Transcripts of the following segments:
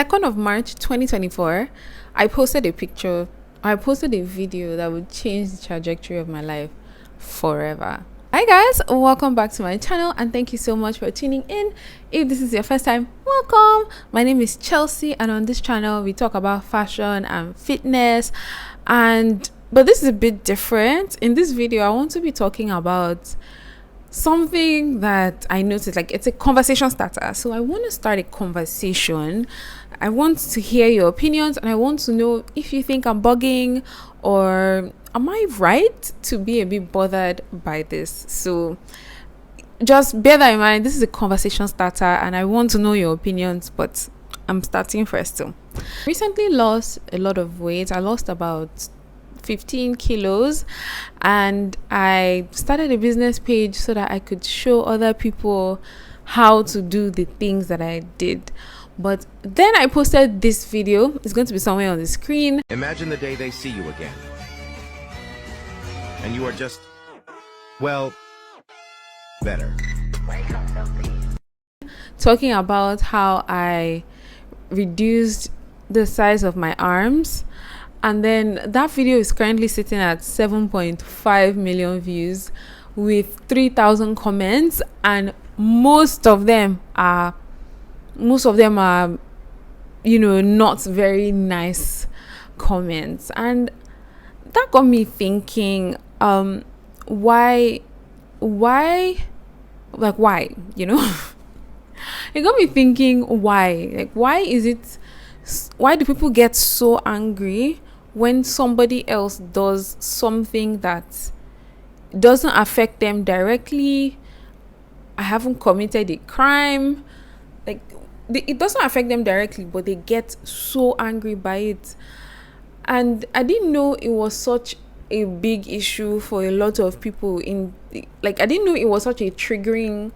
2nd of March 2024, I posted a video that would change the trajectory of my life forever. Hi guys, welcome back to my channel and thank you so much for tuning in. If this is your first time, welcome. My name is Chelsea and on this channel we talk about fashion and fitness, but this is a bit different. In this video I want to be talking about something that I noticed, like it's a conversation starter. So I want to start a conversation. I want to hear your opinions and I want to know if you think I'm bugging or am I right to be a bit bothered by this. So just bear that in mind. This is a conversation starter and I want to know your opinions, but I'm starting first. So recently lost a lot of weight. I lost about 15 kilos and I started a business page so that I could show other people how to do the things that I did. But then I posted this video. It's going to be somewhere on the screen. Imagine the day they see you again and you are just, well, better. Talking about how I reduced the size of my arms. And then that video is currently sitting at 7.5 million views with 3,000 comments, and most of them are not very nice comments. And that got me thinking, why it got me thinking, why do people get so angry when somebody else does something that doesn't affect them directly? I haven't committed a crime. It doesn't affect them directly, but they get so angry by it. And I didn't know it was such a big issue for a lot of people. I didn't know it was such a triggering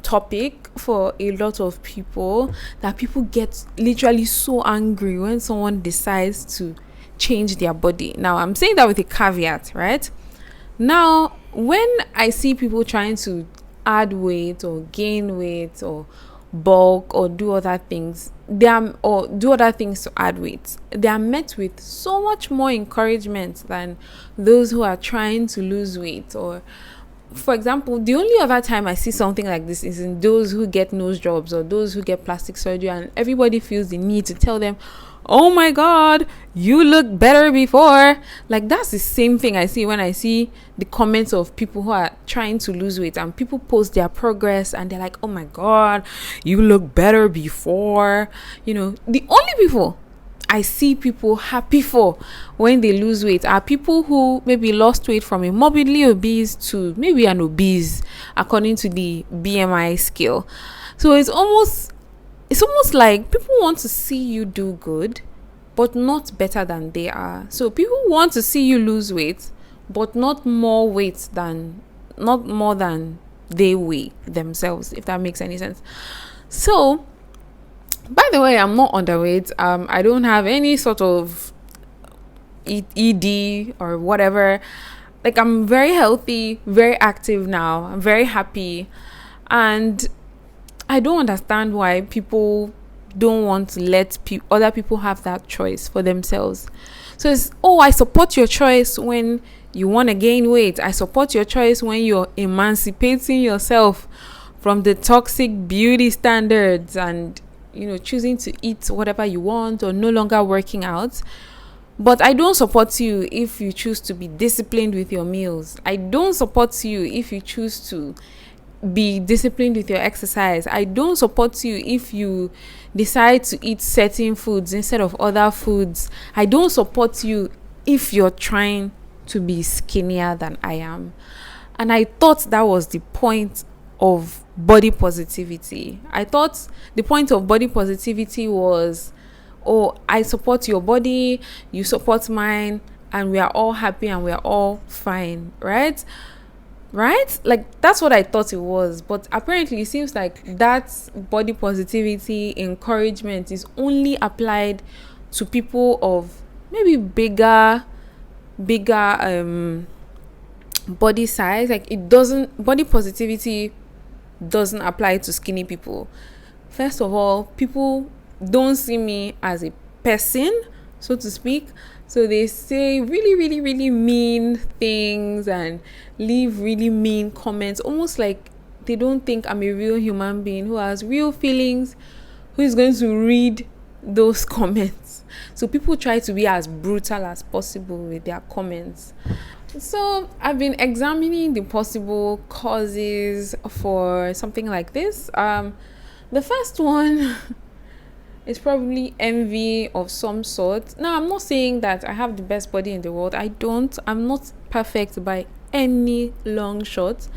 topic for a lot of people, that people get literally so angry when someone decides to change their body. Now I'm saying that with a caveat, right? Now when I see people trying to add weight or gain weight or bulk or do other things to add weight, they are met with so much more encouragement than those who are trying to lose weight. Or for example, the only other time I see something like this is in those who get nose jobs or those who get plastic surgery, and everybody feels the need to tell them, oh my god, you look better before. Like, that's the same thing I see when I see the comments of people who are trying to lose weight, and people post their progress and they're like, oh my god, you look better before. The only people I see people happy for when they lose weight are people who maybe lost weight from a morbidly obese to maybe an obese according to the BMI scale. So it's almost like people want to see you do good but not better than they are. So people want to see you lose weight but not more than they weigh themselves, if that makes any sense. So by the way, I'm not underweight. I don't have any sort of ED or whatever. Like, I'm very healthy, very active now. I'm very happy. And I don't understand why people don't want to let other people have that choice for themselves. So it's, I support your choice when you want to gain weight. I support your choice when you're emancipating yourself from the toxic beauty standards and choosing to eat whatever you want or no longer working out. But I don't support you if you choose to be disciplined with your meals. I don't support you if you choose to be disciplined with your exercise. I don't support you if you decide to eat certain foods instead of other foods. I don't support you if you're trying to be skinnier than I am. And I thought that was the point of body positivity. I thought the point of body positivity was, I support your body, you support mine, and we are all happy and we are all fine, right? Like, that's what I thought it was. But apparently it seems like that body positivity encouragement is only applied to people of maybe bigger body size. Like, body positivity doesn't apply to skinny people. First of all, people don't see me as a person, so to speak. So they say really, really, really mean things and leave really mean comments, almost like they don't think I'm a real human being who has real feelings, who is going to read those comments. So people try to be as brutal as possible with their comments. So I've been examining the possible causes for something like this. The first one is probably envy of some sort. Now, I'm not saying that I have the best body in the world. I don't. I'm not perfect by any long shot.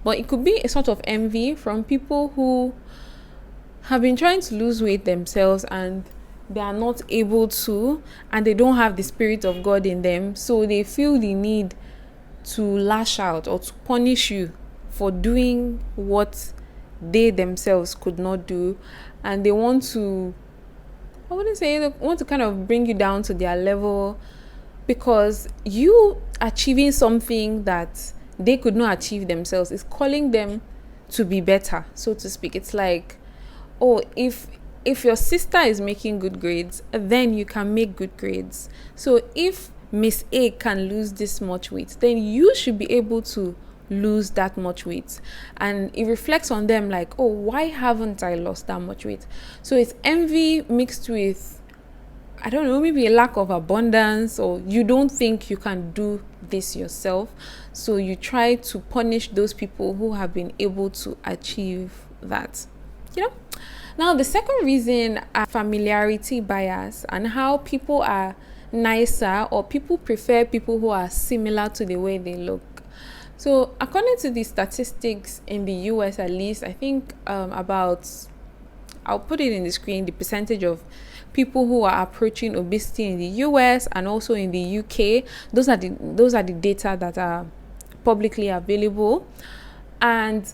But it could be a sort of envy from people who have been trying to lose weight themselves and they are not able to, and they don't have the Spirit of God in them. So they feel the need to lash out or to punish you for doing what they themselves could not do. And they want to, I wouldn't say, they want to kind of bring you down to their level because you achieving something that they could not achieve themselves is calling them to be better, so to speak. It's like, oh, if your sister is making good grades, then you can make good grades. So if Miss A can lose this much weight, then you should be able to lose that much weight. And it reflects on them like, oh, why haven't I lost that much weight? So it's envy mixed with, I don't know, maybe a lack of abundance, or you don't think you can do this yourself. So you try to punish those people who have been able to achieve that, you know? Now, the second reason are familiarity bias and how people are nicer or people prefer people who are similar to the way they look. So according to the statistics in the US, at least, I think about, I'll put it in the screen, the percentage of people who are approaching obesity in the US and also in the UK. Those are the data that are publicly available. And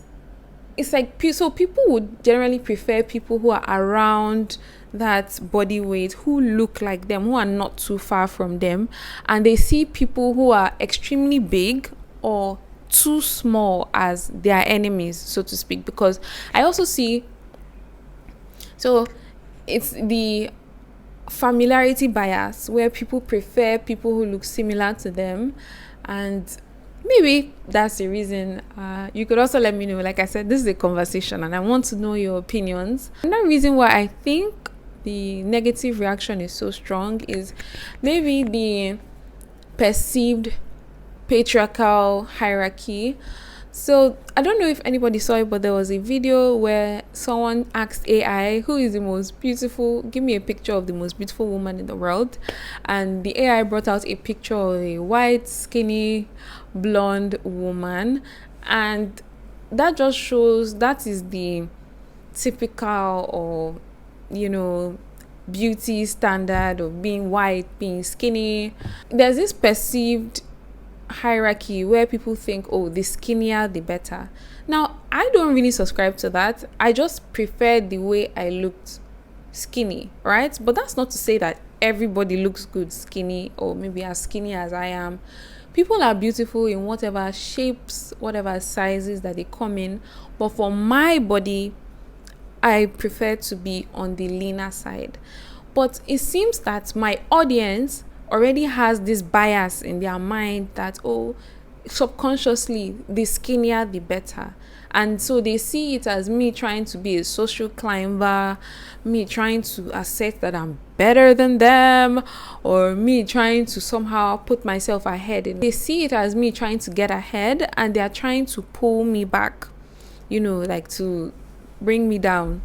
it's like, so people would generally prefer people who are around that body weight, who look like them, who are not too far from them. And they see people who are extremely big or too small as their enemies, so to speak. Because I also see, so it's the familiarity bias where people prefer people who look similar to them, and maybe that's the reason. You could also let me know. Like I said, this is a conversation and I want to know your opinions. Another reason why I think the negative reaction is so strong is maybe the perceived patriarchal hierarchy. So I don't know if anybody saw it, but there was a video where someone asked AI, who is the most beautiful, give me a picture of the most beautiful woman in the world. And the AI brought out a picture of a white, skinny, blonde woman. And that just shows that is the typical, or, you know, beauty standard of being white, being skinny. There's this perceived hierarchy where people think, oh, the skinnier the better. Now, I don't really subscribe to that. I just prefer the way I looked skinny, right? But that's not to say that everybody looks good skinny, or maybe as skinny as I am. People are beautiful in whatever shapes, whatever sizes that they come in. But for my body, I prefer to be on the leaner side. But it seems that my audience already has this bias in their mind that, oh, subconsciously, the skinnier the better. And so they see it as me trying to be a social climber, me trying to assert that I'm better than them, or me trying to somehow put myself ahead. And they see it as me trying to get ahead, and they are trying to pull me back, you know, like to bring me down.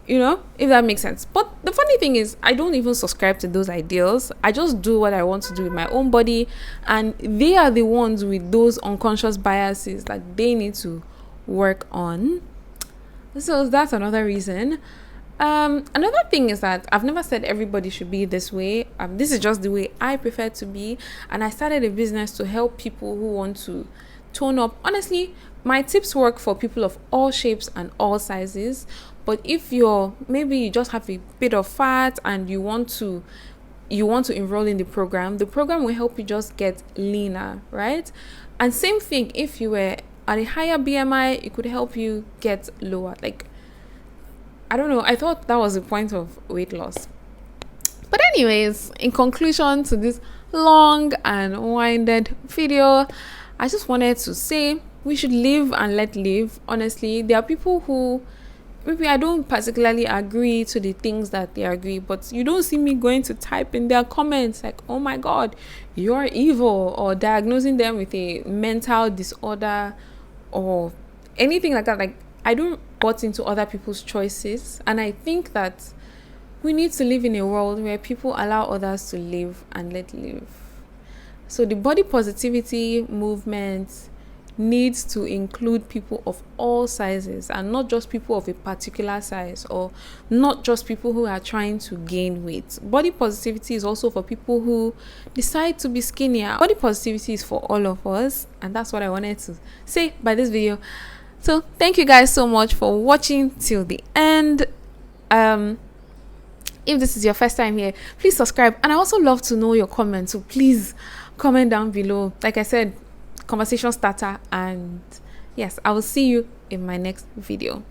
You know, if that makes sense. But the funny thing is, I don't even subscribe to those ideals. I just do what I want to do with my own body. And they are the ones with those unconscious biases that they need to work on. So that's another reason. Another thing is that I've never said everybody should be this way. This is just the way I prefer to be. And I started a business to help people who want to tone up. Honestly, my tips work for people of all shapes and all sizes. But if maybe you just have a bit of fat and you want to enroll in the program will help you just get leaner, right? And same thing, if you were at a higher BMI, it could help you get lower. Like, I don't know. I thought that was the point of weight loss. But anyways, in conclusion to this long and winded video, I just wanted to say we should live and let live. Honestly, there are people who maybe I don't particularly agree to the things that they agree, but you don't see me going to type in their comments like, oh my god, you're evil, or diagnosing them with a mental disorder or anything like that. Like, I don't butt into other people's choices, and I think that we need to live in a world where people allow others to live and let live. So the body positivity movement needs to include people of all sizes, and not just people of a particular size, or not just people who are trying to gain weight. Body positivity is also for people who decide to be skinnier. Body positivity is for all of us, and that's what I wanted to say by this video. So thank you guys so much for watching till the end. If this is your first time here, please subscribe, and I also love to know your comments, so please comment down below. Like I said, conversation starter. And yes, I will see you in my next video.